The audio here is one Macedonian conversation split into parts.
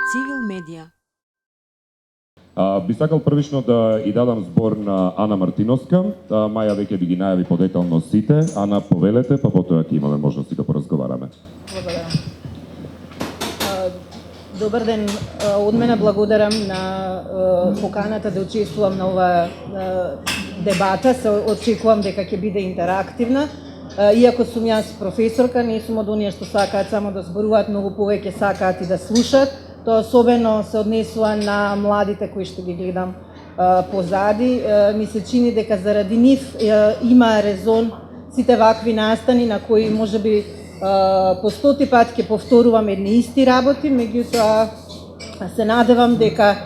Цивил медија. Би сакал првично да и дадам збор на Ана Мартиновска. Маја веќе би ги најави подетално сите. Ана, повелете, па потоа ќе имаме можности да поразговараме. Благодарам. Добар ден, од мене благодарам на поканата да учествувам на оваа дебата. Се очекувам дека ќе биде интерактивна. Иако сум јас професорка, не сум од оние што сакаат само да зборуваат, многу повеќе сакаат и да слушаат. Тоа особено се однесува на младите кои што ги гледам позади. Ми се чини дека заради нив има резон сите вакви настани на кои можеби по 100 пат ќе повторувам едни исти работи, меѓутоа се надевам дека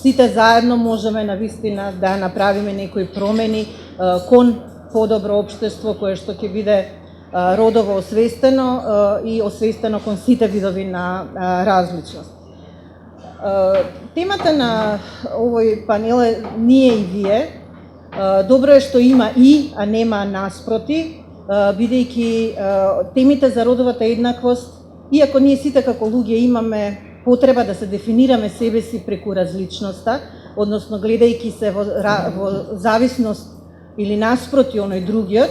сите заедно можеме навистина да направиме некои промени кон подобро општество кое што ќе биде родово освестено и освестено кон сите видови на различност. Темата на овој панел е ние и вие. Добро е што има и, а нема наспроти, бидејќи темите за родовата еднаквост, иако ние сите како луѓе имаме потреба да се дефинираме себе си преку различноста, односно гледајќи се во зависност или наспроти оној другиот,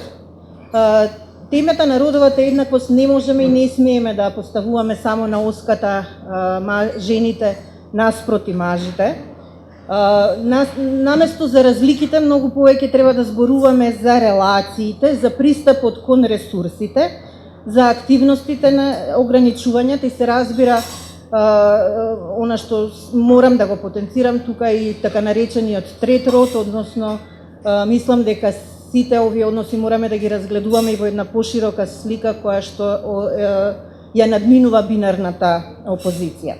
темата на родовата еднаквост не можеме и не смееме да поставуваме само на оската жените наспроти мажите. Наместо за разликите, многу повеќе треба да зборуваме за релациите, за пристапот кон ресурсите, за активностите на ограничувањата и се разбира она што морам да го потенцирам тука и така наречениот трет род, односно мислам дека сите овие односи мораме да ги разгледуваме и во една поширока слика која што ја надминува бинарната опозиција.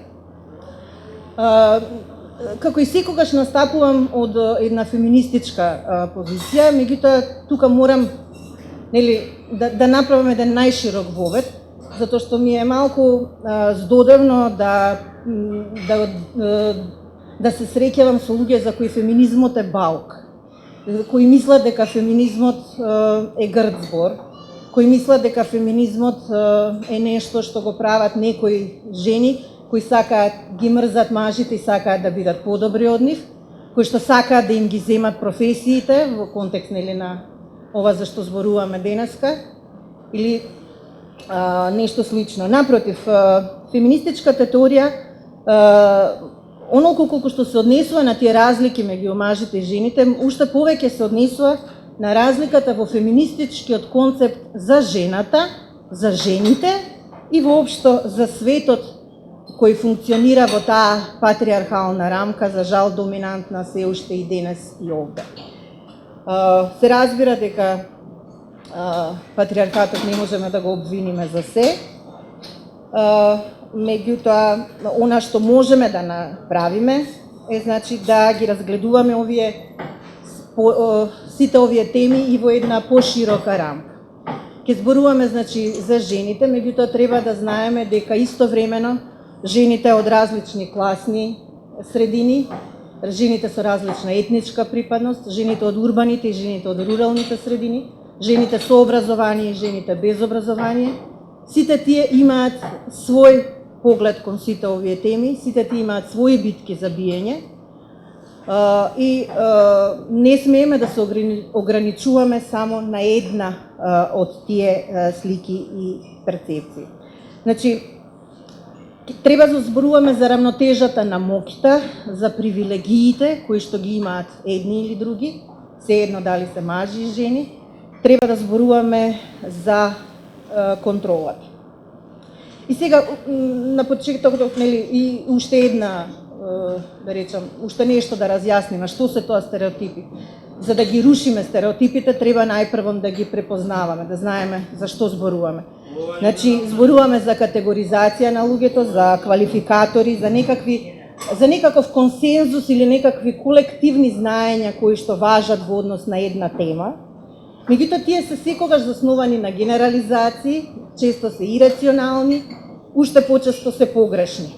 Како и секогаш настапувам од една феминистичка позиција, меѓутоа тука морам да направам еден најширок вовед, затоа што ми е малку здодевно да се среќавам со луѓе за кои феминизмот е баук, кои мислат дека феминизмот е грд збор, кои мислат дека феминизмот е нешто што го прават некои жени кои сакаат ги мрзат мажите и сакаат да бидат подобри од нив, кои што сакаат да им ги земат професиите во контекст на ова за што зборуваме денеска или нешто слично. Напротив, феминистичката теорија онолку колку што се однесува на тие разлики меѓу мажите и жените, уште повеќе се однесува на разликата во феминистичкиот концепт за жената, за жените и воопшто за светот кој функционира во таа патриархална рамка, за жал доминантна се уште и денес и овде. Се разбира дека патриархатот не можеме да го обвиниме за се, меѓутоа она што можеме да направиме е значи да ги разгледуваме сите овие теми и во една поширока рамка. Ќе зборуваме значи за жените, меѓутоа треба да знаеме дека истовремено жените од различни класни средини, жените со различна етничка припадност, жените од урбаните и жените од руралните средини, жените со образование и жените без образование, сите тие имаат свој поглед кон сите овие теми, сите тие имаат своји битки за биење и не смееме да се ограничуваме само на една од тие слики и перцепции. Значи, треба да зборуваме за рамнотежата на моќта, за привилегиите кои што ги имаат едни или други, се едно дали се мажи и жени. Треба да зборуваме за контролата. И сега на почетокот и уште една да речам, уште нешто да разјасниме, што се тоа стереотипи. За да ги рушиме стереотипите, треба најпрво да ги препознаваме, да знаеме за што зборуваме. Значи, зборуваме за категоризација на луѓето, за квалификатори, за некаков консензус или некакви колективни знаења кои што важат во однос на една тема. Меѓутоа, тие се секогаш засновани на генерализации, често се ирационални, уште почесто се погрешни.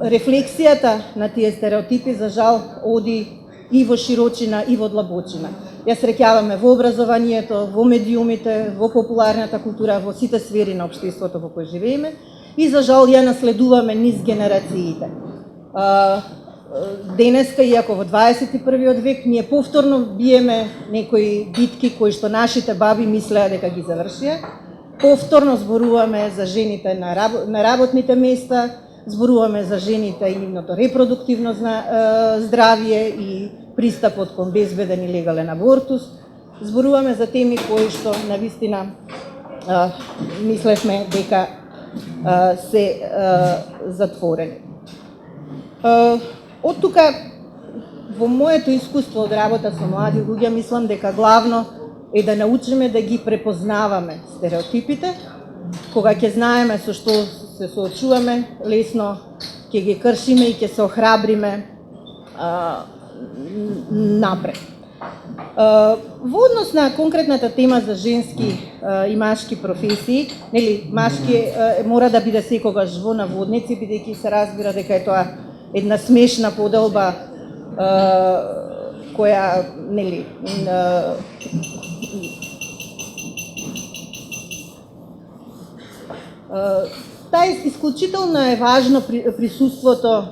Рефлексијата на тие стереотипи, за жал, оди и во широчина и во длабочина. Ја среќаваме во образованието, во медиумите, во популарната култура, во сите сфери на општеството во кој живееме и за жал ја наследуваме низ генерациите. Денеска, иако во 21. век, ние повторно биеме некои битки кои што нашите баби мислеа дека ги завршија. Повторно зборуваме за жените на работните места, зборуваме за жените и нивното репродуктивно здравје и пристапот кон безбеден и легален абортус. Зборуваме за теми кои што навистина мислевме дека се затворени. Од тука, во моето искуство од работа со млади луѓе, мислам дека главно е да научиме да ги препознаваме стереотипите. Кога ќе знаеме со што се соочуваме, лесно ќе ги кршиме и ќе се охрабриме напред. Во однос на конкретната тема за женски и машки професии, нели, машки мора да биде секогаш во наводници, бидејќи се разбира дека е тоа една смешна поделба која, нели, таа исклучително е важно присуството,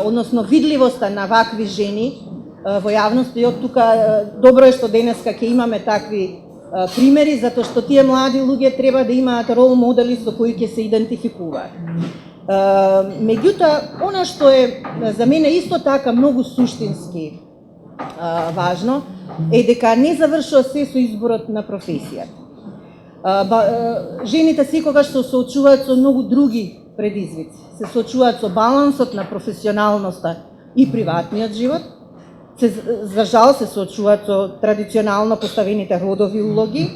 односно видливоста на вакви жени во јавност, и од тука добро е што денеска ќе имаме такви примери, затоа што тие млади луѓе треба да имаат рол модели со кои ќе се идентификуваат. Меѓутоа, она што е за мене исто така многу суштински важно е дека не завршува се со изборот на професијата. Жените секогаш се соочуваат со многу други предизвици. Се соочуваат со балансот на професионалноста и приватниот живот. За жал се соочуваат со традиционално поставените родови улоги.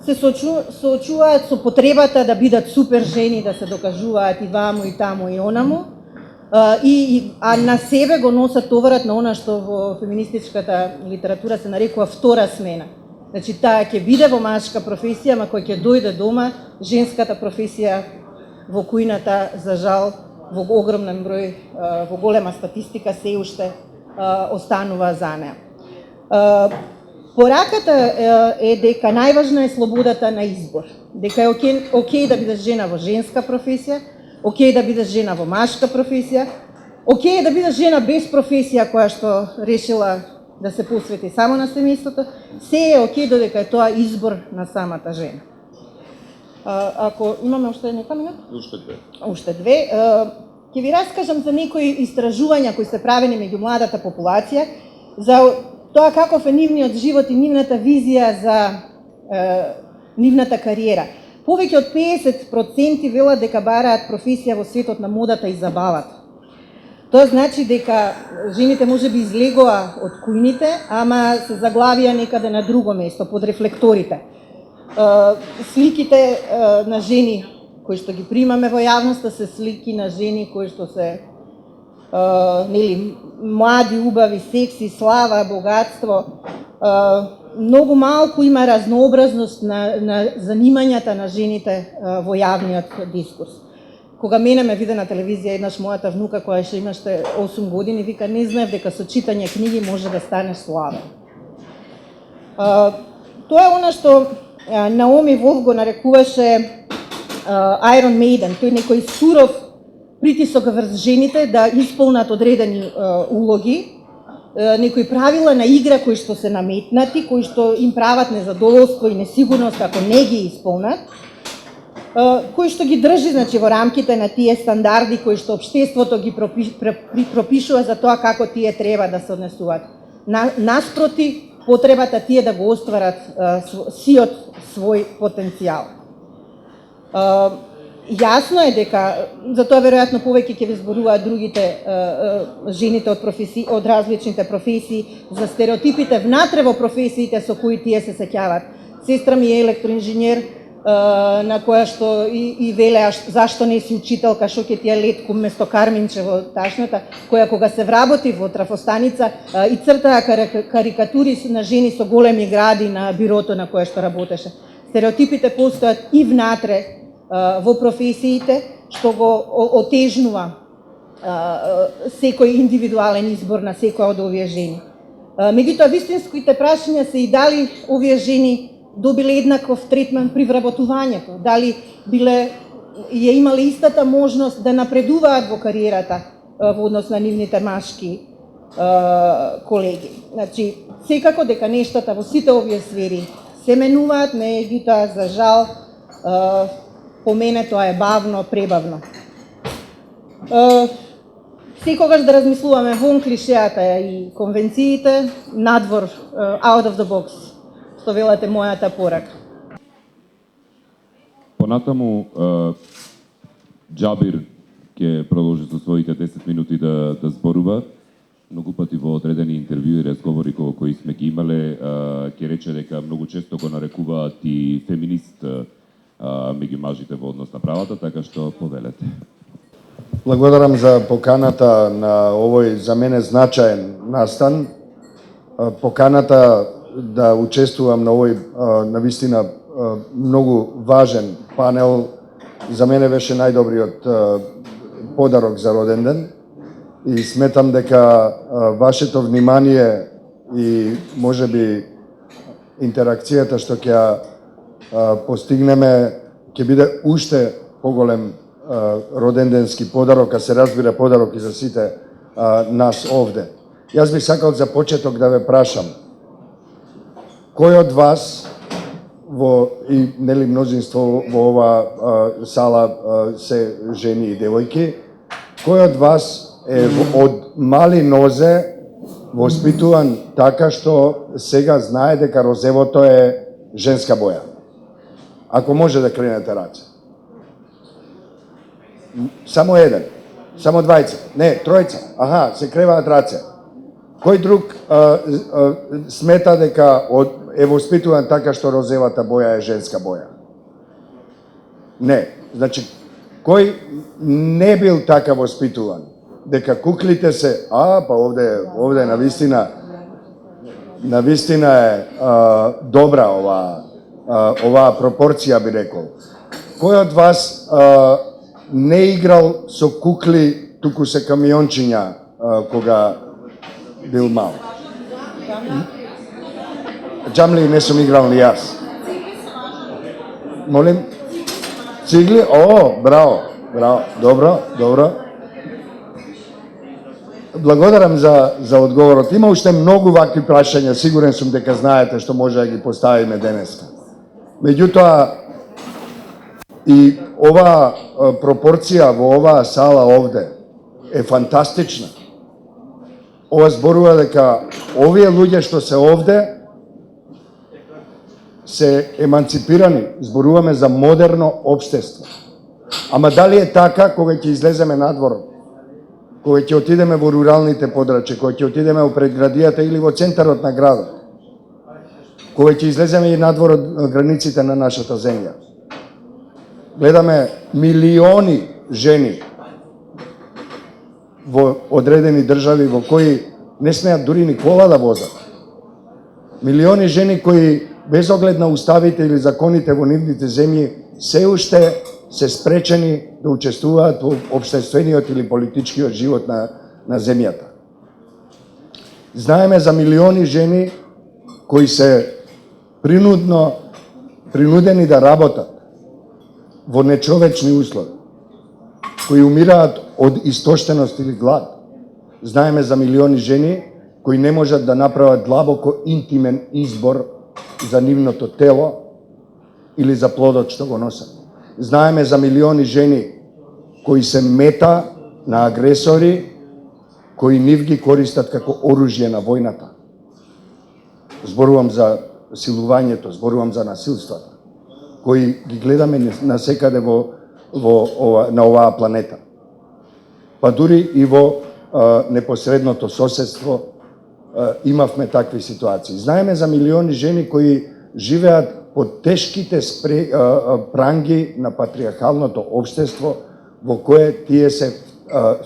Се соочуваат со потребата да бидат супер жени, да се докажуваат и ваму, и таму, и онаму. А на себе го носат товарот на она што во феминистичката литература се нарекува втора смена. Значи, таа ќе биде во машка професија, ама кој ќе дојде дома, женската професија во кујната, за жал, во огромен број, во голема статистика се уште останува за неа. Пораката е дека најважна е слободата на избор. Дека е окей да бидеш жена во женска професија, окей да бидеш жена во машка професија, окей да бидеш жена без професија која што решила да се посвети само на семејството, се е окей додека е тоа избор на самата жена. Ако имаме уште нека минута? Уште две. Ќе ви раскажам за некои истражувања кои се правени меѓу младата популација, за тоа каков е нивниот живот и нивната визија за нивната кариера. Повеќе од 50% велат дека бараат професија во светот на модата и забавата. Тоа значи дека жените можеби излегоа од кујните, ама се заглавија некаде на друго место, под рефлекторите. Сликите на жени кои што ги примаме во јавноста се слики на жени кои што се нели, млади, убави, секси, слава, богатство. Многу малку има разнообразност на занимањата на жените во јавниот дискурс. Кога мене ме виде на телевизија еднаш мојата внука која што имаше 8 години, вика, не знаев дека со читање книги може да станеш славен. Тоа е она што Наоми Волф го нарекуваше Iron Maiden. Тој некој суров притисок врз жените да исполнат одредени улоги, некои правила на игра кои што се наметнати, кои што им прават незадоволство и несигурност ако не ги исполнат, кои што ги држи, значи, во рамките на тие стандарди кои што општеството ги пропишува за тоа како тие треба да се однесуваат. Наспроти потребата тие да го остварат сиот свој потенцијал. Јасно е дека, затоа веројатно повеќе ќе ви зборуваат другите жените од различните професии, за стереотипите внатре во професиите со кои тие се сеќават. Сестра ми е електроинженер, на која што и велеа зашто не си учителка, што ќе ти е летко место Карминче во ташната, која кога се вработи во трафостаница и цртаа карикатури на жени со големи гради на бирото на кое што работеше. Стереотипите постојат и внатре во професиите, што го отежнува секој индивидуален избор на секоја од овие жени. Меѓутоа, вистинските прашања се и дали овие жени добиле еднаков третман при вработувањето, дали биле ја имале истата можност да напредуваат во кариерата во однос на нивните машки колеги. Значи, секако дека нештата во сите овие сфери се менуваат, меѓутоа, за жал, по мене тоа е бавно, пребавно. Секогаш да размислуваме вон клишеата и конвенциите, надвор, out of the box, што велате мојата порака. Понатаму, Џабир ќе продолжи со своите 10 минути да зборува. Многу пати во одредени интервјуи и разговори кои сме ги имале, ќе рече дека многу често го нарекуваат и феминист меѓу мажите во однос на правата, така што повелете. Благодарам за поканата на овој за мене значаен настан. Поканата да учествувам на овој навистина многу важен панел за мене беше најдобриот подарок за роден ден и сметам дека вашето внимание и можеби интеракцијата што ќе постигнеме ќе биде уште поголем роденденски подарок, а се разбира подарок и за сите нас овде. Јас би сакал за почеток да ве прашам, кој од вас и нели мнозинство во ова сала се жени и девојки, кој од вас е од мали нозе воспитуван така што сега знае дека розевото е женска боја? Ако може да кренете раце. Само еден, само двајца, не, тројца, аха, се креваат раце. Кој друг смета дека е воспитуван така што розевата боја е женска боја? Не, значи, кој не бил така воспитуван? Дека куклите се, па овде навистина е добра оваа пропорција би рекол. Кој од вас не играл со кукли, туку се камиончиња кога бил мал? Џамли не сум играл ни јас. Молим? Цигли? О, браво, добро. Благодарам за одговорот. Има уште многу вакви прашања, сигурен сум дека знаете што може да ги поставиме денеска. Меѓутоа, и оваа пропорција во оваа сала овде е фантастична. Ова зборува дека овие луѓе што се овде се еманципирани, зборуваме за модерно општество. Ама дали е така кога ќе излеземе надвор, кога ќе отидеме во руралните подрачја, кога ќе отидеме во предградијата или во центарот на градот, кога ќе излеземе и надвор од границите на нашата земја? Гледаме милиони жени во одредени држави во кои не смеат дури ни кола да возат. Милиони жени кои без оглед на уставите или законите во нивните земји се уште се спречени да учествуваат во општествениот или политичкиот живот на земјата. Знаеме за милиони жени кои се принудени да работат во нечовечни услови, кои умираат од истоштеност или глад. Знаеме за милиони жени кои не можат да направат длабоко интимен избор за нивното тело или за плодот што го носат. Знаеме за милиони жени кои се мета на агресори, кои нив ги користат како оружје на војната. Зборувам за силувањето, зборувам за насилствата, кои ги гледаме насекаде на оваа планета. Па дури и во непосредното соседство имавме такви ситуации. Знаеме за милиони жени кои живеат под тешките пранги на патриархалното општество во кое тие се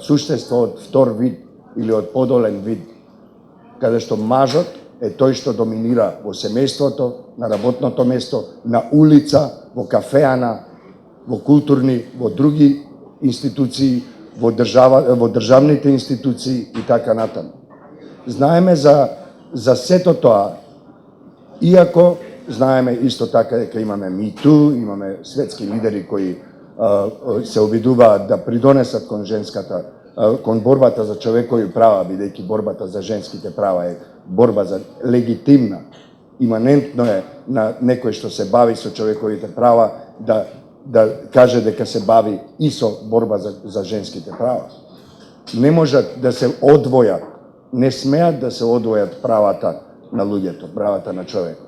суштество од втор вид или од подолен вид, каде што мажот е тој што доминира во семејството, на работното место, на улица, во кафеана, во културни, во други институции, во државните институции и така натаму. Знаеме за сето тоа, иако знаеме исто така дека имаме Me Too, имаме светски лидери кои се обидуваат да придонесат кон женската, кон борбата за човекови права, бидејќи борбата за женските права е борба за легитимна, иманентно е на некој што се бави со човековите права да каже дека се бави и со борба за женските права. Не можат да се одвојат, не смеат да се одвојат правата на луѓето, правата на човекот.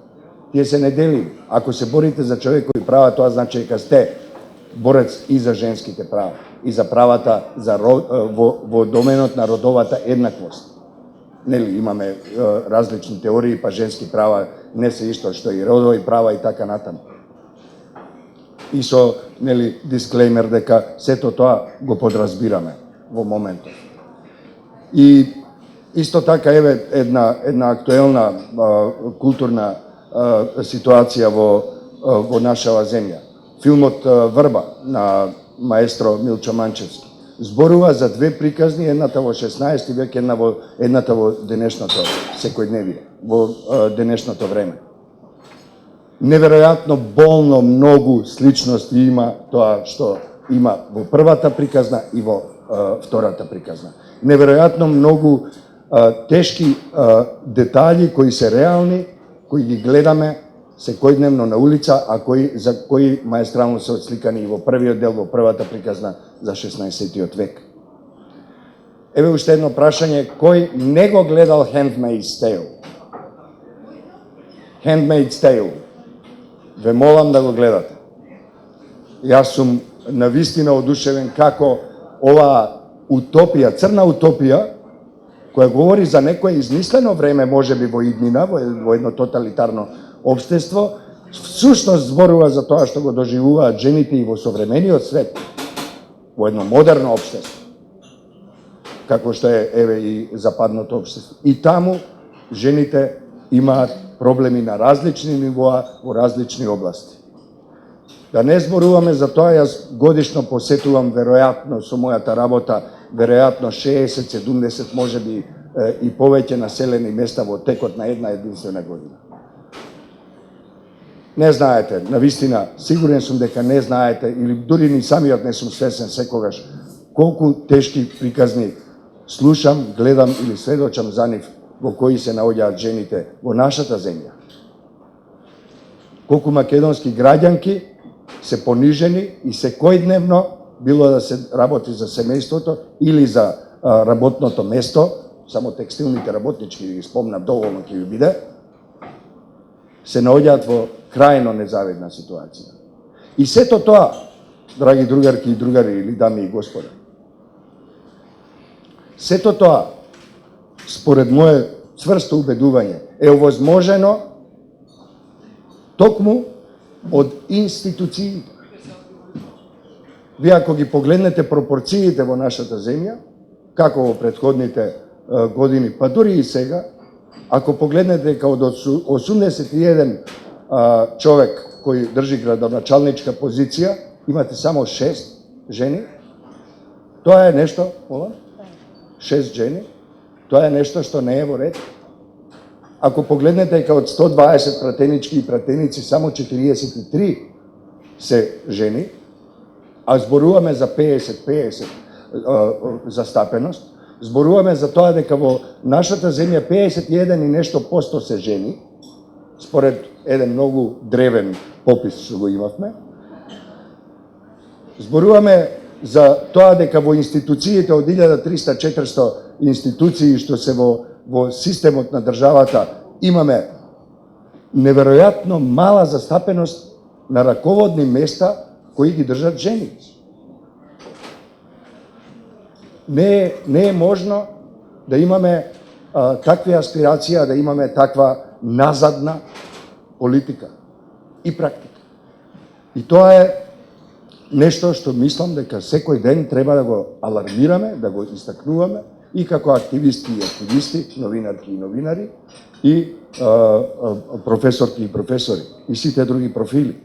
Тие се неделиви. Ако се борите за човекови права, тоа значи дека сте борец и за женските права, и за правата во доменот на родовата еднаквост. Нели, имаме различни теории, па женски права не се исто што и родови права и така натаму. И со, нели, дисклеймер дека сето тоа го подразбираме во моментот. И исто така еве една актуелна културна ситуација во нашава земја. Филмот Врба на маестро Милчо Манчевски зборува за две приказни, едната во 16 век, едната во денешното секојдневие, во денешното време. Неверојатно болно многу сличности има тоа што има во првата приказна и во втората приказна. Неверојатно многу тешки детали кои се реални, кои ги гледаме секојдневно на улица, а за кои маестрално се отсликани и во првиот дел, во првата приказна за 16-тиот век. Еве уште едно прашање, кој не го гледал Handmaid's Tale? Handmaid's Tale. Ве молам да го гледате. Јас сум навистина одушевен како оваа утопија, црна утопија, која говори за некое измислено време, можеби во иднина, во едно тоталитарно општество, всушност зборува за тоа што го доживуваат жените и во современиот свет, во едно модерно општество, како што е еве и западното општество. И таму жените имаат проблеми на различни нивоа во различни области. Да не зборуваме за тоа, јас годишно посетувам веројатно со мојата работа веројатно 60-70 можеби и повеќе населени места во текот на една единствена година. Не знаете, навистина, сигурен сум дека не знаете, или дури ни самиот не сум свесен секогаш, колку тешки приказни слушам, гледам или сведочам за нив, во кои се наоѓаат жените во нашата земја. Колку македонски граѓанки се понижени и секојдневно, било да се работи за семејството или за работното место, само текстилните работнички ги спомнам доволно ќе ви биде, се наоѓаат во крајно незавидна ситуација. И сето тоа, драги другарки и другари или дами и господа, сето тоа, според моје цврсто убедување, е овозможено токму од институциите. Вие ако ги погледнете пропорциите во нашата земја, како во претходните години, па дури и сега, ако погледнете дека од 81 човек кој држи градоначалничка позиција, имате само 6 жени, тоа е нешто, 6 жени, тоа е нешто што не е во ред. Ако погледнете дека од 120 пратенички и пратеници, само 43 се жени, а зборуваме за 50-50 застапеност, зборуваме за тоа дека во нашата земја 51 и нешто посто се жени, според еден многу древен попис што го имавме. Зборуваме за тоа дека во институциите од 1300-400 институции што се во системот на државата имаме неверојатно мала застапеност на раководни места кои ги држат жени. Не е можно да имаме такви аспирации, да имаме таква назадна политика и практика. И тоа е нешто што мислам дека секој ден треба да го алармираме, да го истакнуваме и како активисти и активисти, новинарки и новинари, и професорки и професори, и сите други профили.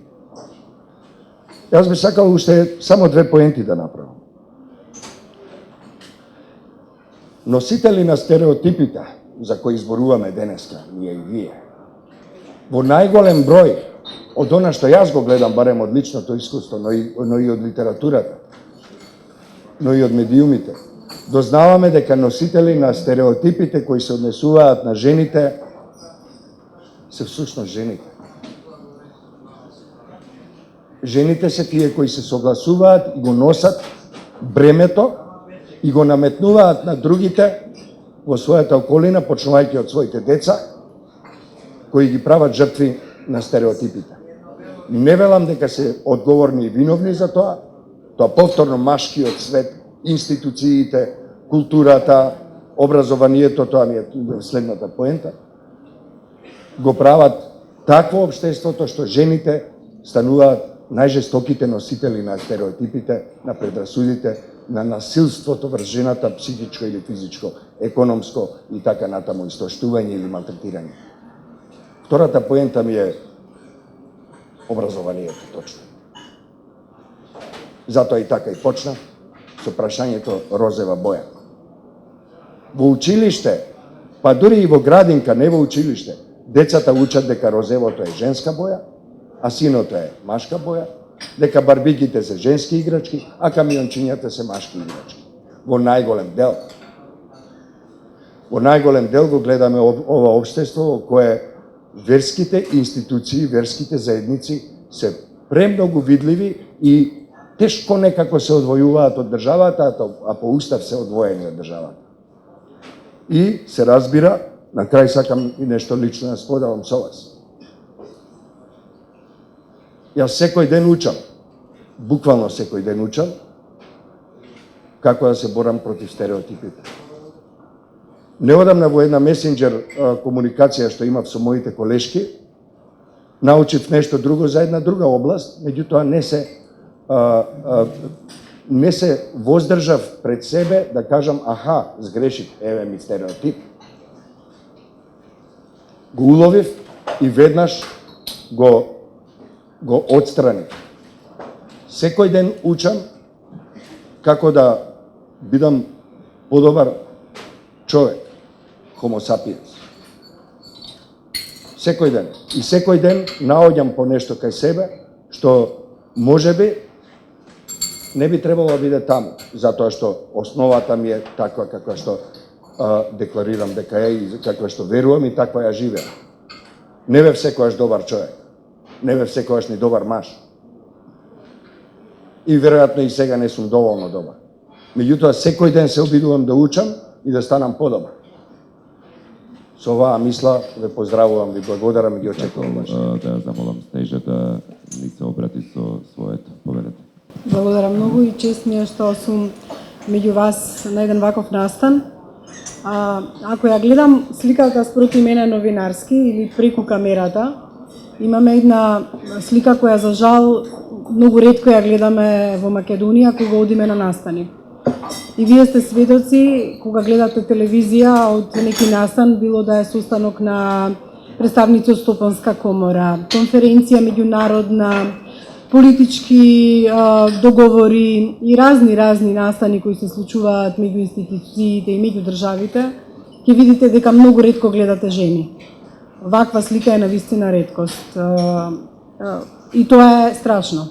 Јас би сакал уште само две поенти да направам. Носители на стереотипите за кои зборуваме денеска, ние и вие, во најголем број од она што јас го гледам, барем од личното искуство, но и од литературата, но и од медиумите, дознаваме дека носители на стереотипите кои се однесуваат на жените се всушност жените. Жените се тие кои се согласуваат и го носат бремето и го наметнуваат на другите во својата околина, почнувајќи од своите деца, кои ги прават жртви на стереотипите. Не велам дека се одговорни и виновни за тоа повторно машкиот свет, институциите, културата, образованието, тоа ми е следната поента, го прават такво општеството што жените стануваат најжестоките носители на стереотипите, на предрасудите, на насилството врз жената, психичко или физичко, економско и така натаму, истоштување или малтретирање. Втората поента ми е образованието, точно. Затоа и така и почна со прашањето розева боја. Во училиште, па дури и во градинка, не во училиште, децата учат дека розевото е женска боја, а синото е машка боја, дека барбиките се женски играчки, а камиончињата се машки играчки. Во најголем дел. Во најголем дел го гледаме ова општество во кое верските институции, верските заедници се премногу видливи и тешко некако се одвојуваат од државата, а по устав се одвоени од државата. И се разбира, на крај сакам и нешто лично да споделам со вас. Јас секој ден учам, буквално секој ден учам, како да се борам против стереотипите. Неодамна во една месенџер комуникација што имав со моите колешки, научив нешто друго за една друга област, меѓутоа не се воздржав пред себе да кажам аха, сгрешив, еве ми стереотип. Го уловив и веднаш го отстранив. Секој ден учам како да бидам подобар човек, homo sapiens. Секој ден. И секој ден наоѓам по нешто кај себе, што можеби не би требало да биде таму, затоа што основата ми е таква каква што декларирам дека е и каква што верувам и таква ја живеам. Не бев секојаш добар човек. Не бев секојаш ни добар маж. И веројатно и сега не сум доволно добар. Меѓутоа, секој ден се обидувам да учам и да станам подобар. Со оваа мисла ве поздравувам, ви благодарам и ги очекувам ваше. Да замолам Снежа да ни се обрати со своето поведение. Благодарам многу и чест ми е што сум меѓу вас на еден ваков настан. Ако ја гледам сликата спроти мене новинарски или преку камерата, имаме една слика која за жал многу ретко ја гледаме во Македонија кога одиме на настани. И вие сте сведоци кога гледате телевизија од неки настан, било да е состанок на представници од Стопанска комора, конференција меѓународна, политички договори и разни настани кои се случуваат меѓу институциите и меѓу државите, ќе видите дека многу ретко гледате жени. Ваква слика е навистина реткост. И тоа е страшно.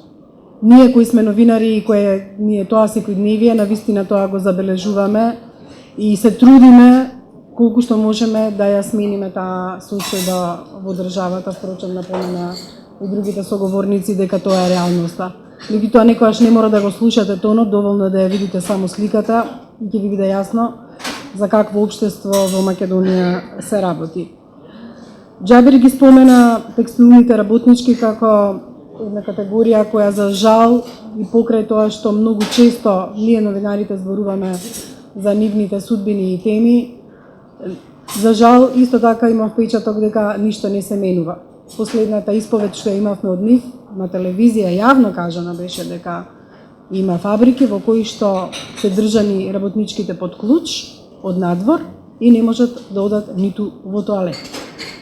Ние кои сме новинари и кои ние тоа секојдневие, навистина тоа го забележуваме и се трудиме колку што можеме да ја смениме таа состојба во државата, впрочем напомена и другите соговорници дека тоа е реалноста. Меѓутоа некојаш не мора да го слушате тонот, доволно да ја видите само сликата и ќе ви биде јасно за какво општество во Македонија се работи. Џабир ги спомена текстилните работнички како една категорија која за жал и покрај тоа што многу често ние новинарите зборуваме за нивните судбини и теми, за жал исто така има впечаток дека ништо не се менува. Последната исповед што имавме од нив на телевизија јавно кажана беше дека има фабрики во кои што се држани работничките под клуч од надвор и не можат да одат ниту во тоалет.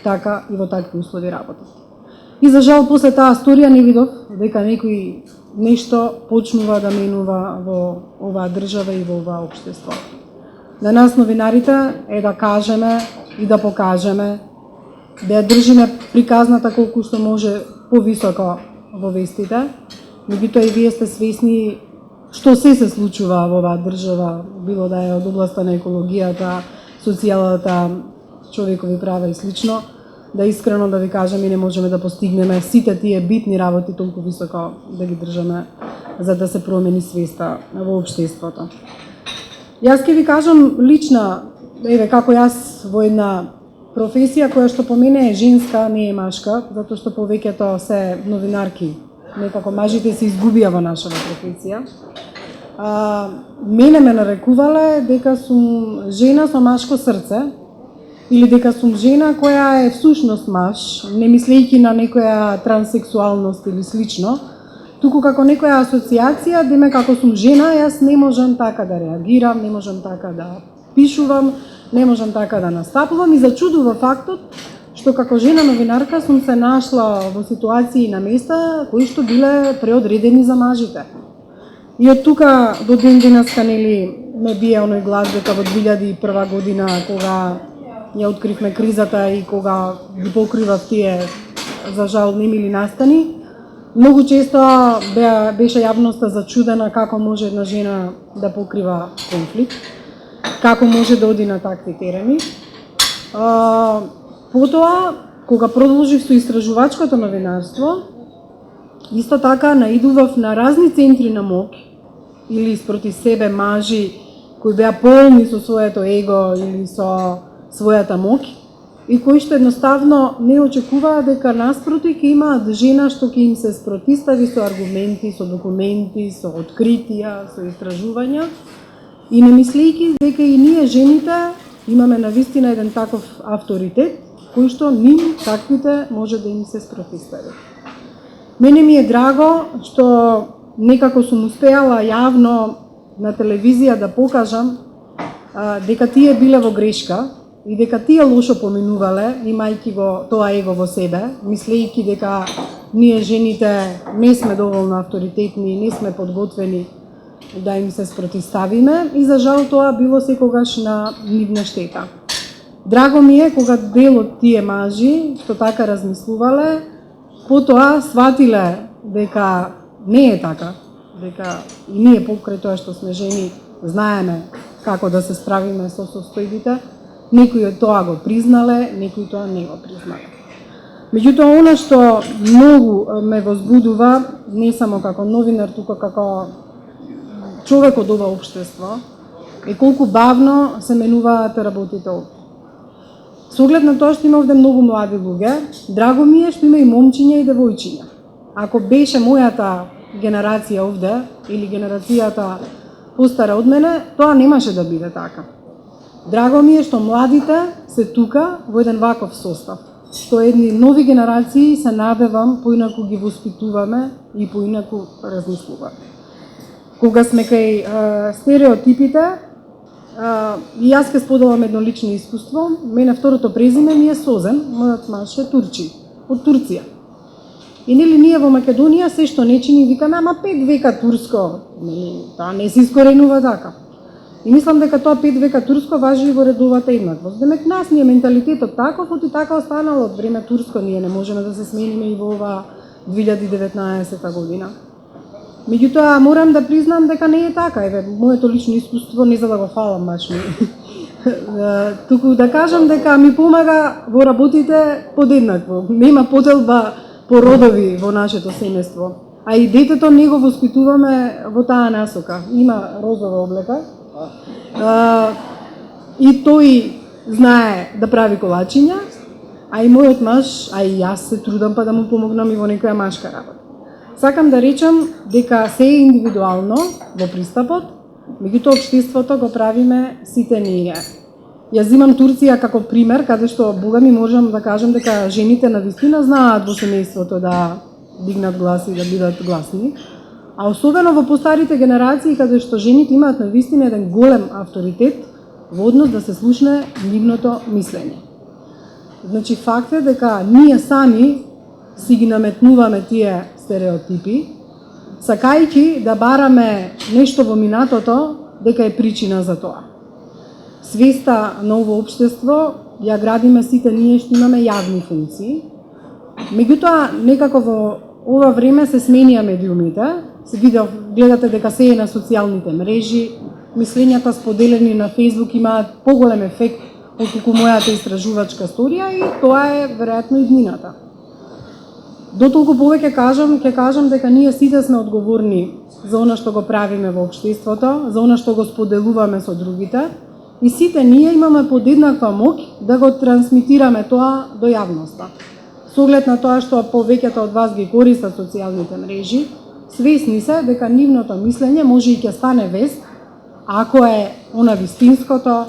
Така и во такви услови работат. И за жал после таа сторија не видов дека некој нешто почнува да менува во оваа држава и во оваа општество. На нас новинарите е да кажеме и да покажеме, да ја држиме приказната колку што може повисоко во вестите, меѓутоа и вие сте свесни што се случува во оваа држава, било да е од областа на екологијата, социјалната, човекови права и слично, да искрено да ви кажам и не можеме да постигнеме сите тие битни работи толку високо да ги држаме за да се промени свеста во општеството. Јас ќе ви кажам лична, еве како јас во една професија која што по мене е женска, не е машка, затоа што повеќето се новинарки. Некако мажите се изгубија во нашава професија. Мене ме нарекувале дека сум жена со машко срце или дека сум жена која е всушност маж, не мислејќи на некоја транссексуалност или слично, туку како некоја асоциација, деме како сум жена, јас не можам така да реагирам, не можам така да пишувам, не можам така да настапувам и зачудува фактот што како жена новинарка сум се нашла во ситуации на места кои што биле преодредени за мажите. И од тука до ден денеска нели ме бие оној глас дека во 2001 година кога ја откривме кризата и кога ги покривав тие за жал немили настани, многу често беше јавноста зачудена како може една жена да покрива конфликт, како може да оди на такви терени. Потоа, кога продолжив со истражувачкото новинарство, исто така наидував на разни центри на моќ или спроти себе мажи кои беа полни со своето его или со својата моќ и кои што едноставно не очекуваа дека наспроти ќе имаат жена што ќе им се спротистави со аргументи, со документи, со откритија, со истражувања и не мислејќи дека и ние жените имаме навистина еден таков авторитет кој што ним таквите може да им се спротистави. Мене ми е драго што некако сум успеала јавно на телевизија да покажам дека тие биле во грешка и дека тие лошо поминувале, имајќи го тоа его во себе, мислејќи дека ние жените не сме доволно авторитетни, не сме подготвени да им се спротиставиме и за жал тоа било секогаш на нивна штета. Драго ми е кога дел од тие мажи што така размислувале, потоа сватиле дека не е така, дека и ние покрај тоа што сме жени знаеме како да се справиме со состојбите, некои од тоа го признале, некои тоа не го признале. Меѓутоа, она што многу ме возбудува, не само како новинар, туку како човек од ова општество, е колку бавно се менуваат работите овде. Со оглед на тоа што има овде многу млади луѓе, драго ми е што има и момчиња и девојчиња. Ако беше мојата генерација овде, или генерацијата постара од мене, тоа немаше да биде така. Драго ми е што младите се тука во еден ваков состав. Што едни нови генерации се надевам поинаку ги воспитуваме и поинаку размислуваме. Кога сме кај стереотипите, и јас ќе споделам едно лично искуство. Мене второто презиме ми е Созен, мојот маж е Турчи, од Турција. И нели ние во Македонија се што не чини викаме, ама 5 века турско, тоа не се искоренува така. И мислам дека тоа 5 века турско важи и во редовата еднаквост. Демек нас ни е менталитетот таков, и така останало од време турско, ние не можеме да се смениме и во ова 2019 година. Меѓутоа, морам да признам дека не е така. Еве, моето лично искуство, не за да го фалам маж ми, туку да кажам дека ми помага во работите подеднакво. Нема поделба по родови во нашето семејство. А и детето не го воспитуваме во таа насока. Има розова облека. И тој знае да прави колачиња, а и мојот маж, а и јас се трудам па да му помогнам и во некоја машка работа. Сакам да речам дека се е индивидуално во пристапот, меѓутоа општеството го правиме сите ние. Јас зимам Турција како пример, каде што бога ми можам да кажам дека жените на вистина знаат во семејството да дигнат глас и да бидат гласни, а особено во постарите генерации каде што жените имаат на вистина еден голем авторитет во однос да се слушне нивното мислење. Значи факт е дека ние сами си ги наметнуваме тие стереотипи, сакајќи да бараме нешто во минатото дека е причина за тоа. Свеста на ово општество ја градиме сите ние што имаме јавни функции Меѓутоа, некако во ова време се сменија медиумите, се видов, гледате дека се е на социјалните мрежи, мислењата споделени на Facebook имаат поголем ефект отколку мојата истражувачка сторија и тоа е веројатно иднината. Дотолку повеќе ќе кажам дека ние сите сме одговорни за она што го правиме во општеството, за она што го споделуваме со другите и сите ние имаме подеднаква моќ да го трансмитираме тоа до јавноста. Со оглед на тоа што повеќето од вас ги користат социјалните мрежи, свесни се дека нивното мислење може и ќе стане вест ако е она вистинското,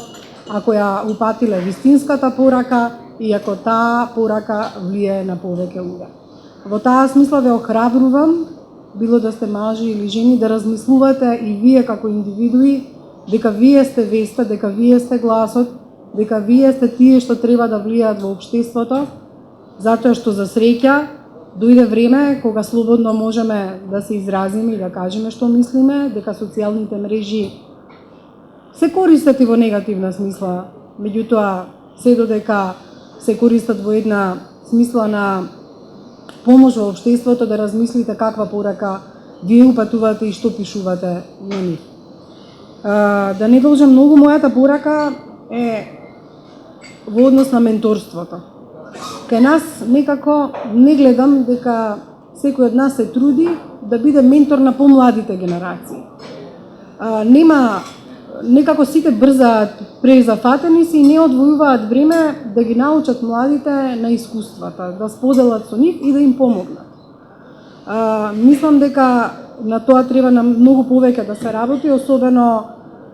ако ја упатиле вистинската порака и ако таа порака влие на повеќе луѓе. Во таа смисла ве охрабрувам, било да сте мажи или жени, да размислувате и вие како индивидуи, дека вие сте веста, дека вие сте гласот, дека вие сте тие што треба да влијаат во општеството, затоа што за среќа дојде време кога слободно можеме да се изразиме и да кажеме што мислиме, дека социјалните мрежи се користат и во негативна смисла, меѓутоа се додека се користат во една смисла на помош во општеството да размислите каква порака вие упатувате и што пишувате на нив. Да не должам многу, мојата порака е во однос на менторството. Кај нас некако не гледам дека секој од нас се труди да биде ментор на помладите генерации. Нема некако сите брзаат презафатени си и не одвојуваат време да ги научат младите на искуствата, да споделат со нив и да им помогнат. Мислам дека на тоа треба на многу повеќе да се работи, особено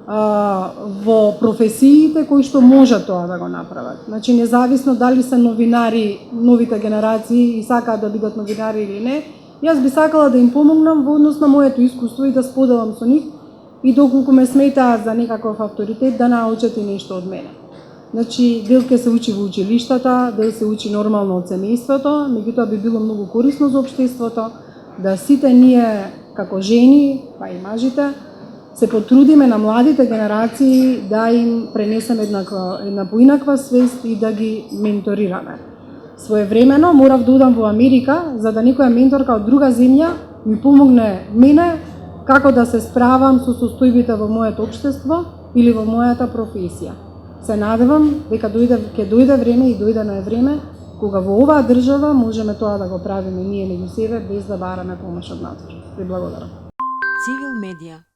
во професиите кои што можат тоа да го направат. Значи, независно дали се новинари, новите генерации и сакаат да бидат новинари или не, јас би сакала да им помогнам во однос на моето искуство и да споделам со нив и доколку ме сметаат за некаков авторитет, да научат и нешто од мене. Значи, дел ќе се учи во училиштата, дел се учи нормално од семејството, меѓутоа би било многу корисно за општеството да сите ние како жени, па и мажите, се потрудиме на младите генерации да им пренесеме една поинаква свест и да ги менторираме. Своевремено морав да одам во Америка за да некоја менторка од друга земја ми помогне мене како да се справам со состојбите во моето општество или во мојата професија. Се надевам дека ќе дојде време и дојдено е време кога во оваа држава можеме тоа да го правиме ние меѓу себе без да бараме помош од надвор. Ви благодарам. Цивил медија